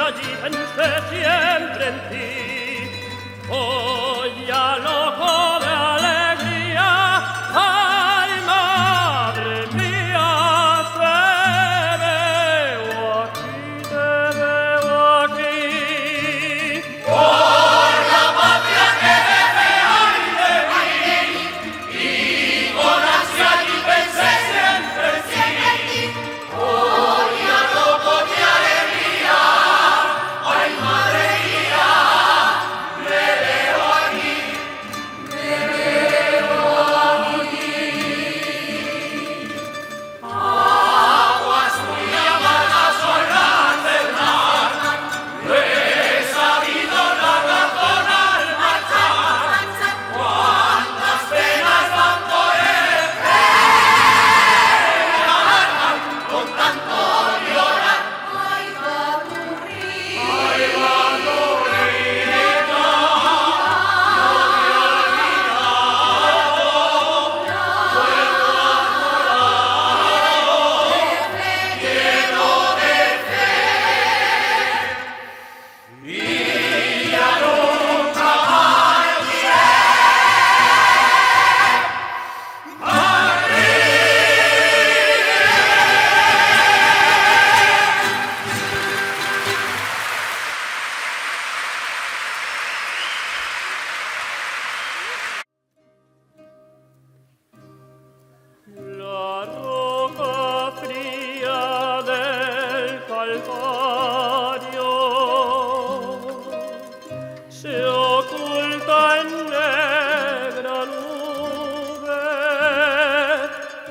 allí pensé siempre en ti. Hoy ya loco de alegría, ay madre mía, te veo aquí, te veo aquí. Por la patria que dejé ay de mí, y con ansia allí pensé siempre en ti. Hoy ya loco de alegría, ay madre mía, me veo aquí, me veo aquí. Aguas muy amargas son las del mar, lo he sabido la razón al marchar. Cuántas penas van por el con tanto llorar. Ay, va burrito, ay, va burrito, lleno de fe, y ya nunca más la roca fría del Calvario se oculta en negra nube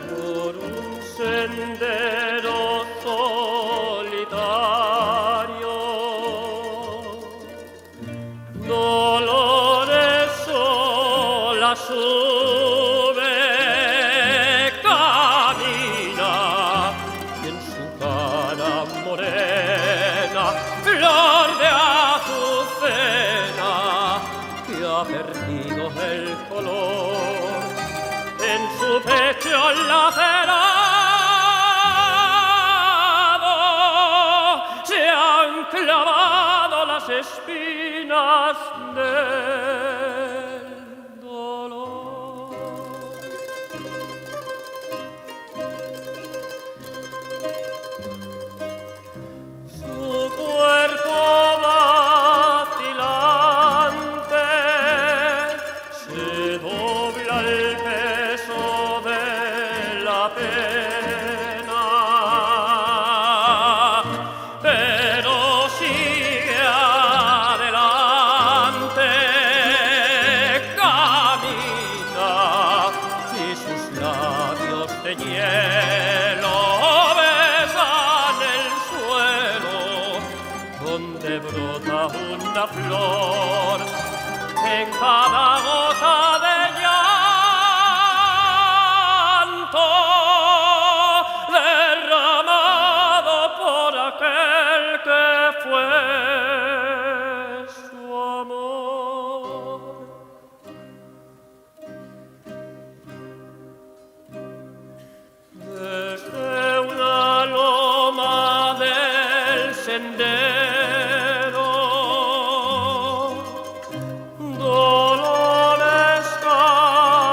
por un sendero solitario. Dolores sola sube, camina, y en su cara morena, flor de azucena, que ha perdido el color, en su pecho lacerado se han clavado las espinas del dolor. Su cuerpo vacilante se dobla el peso de la pena, pero sigue adelante, camina, y sus labios de hielo besan el suelo donde brota una flor en cada gota de llanto derramado por aquel que fue su amor. Desde una loma del sendero, Dolores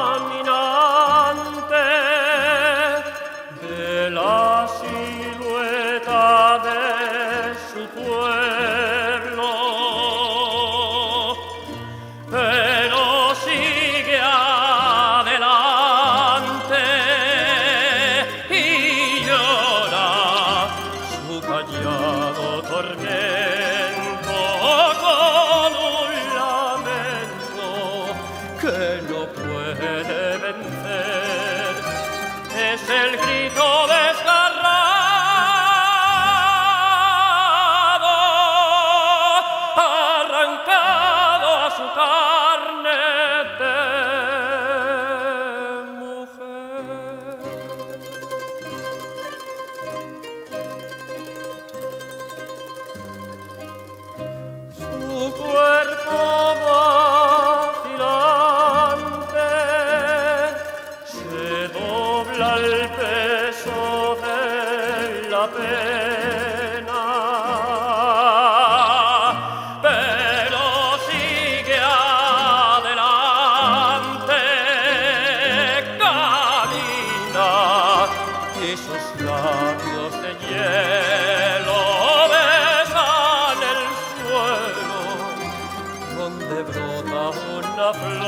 caminante de la silueta de su pueblo, pero sigue adelante y llora su callado tormento con un lamento que no puede vencer. Es el grito desgarrado, arrancado a su carne de mujer. Su cuerpo vacilante se dobla el peso de la pena, y sus labios de hielo besan el suelo donde brota una flor.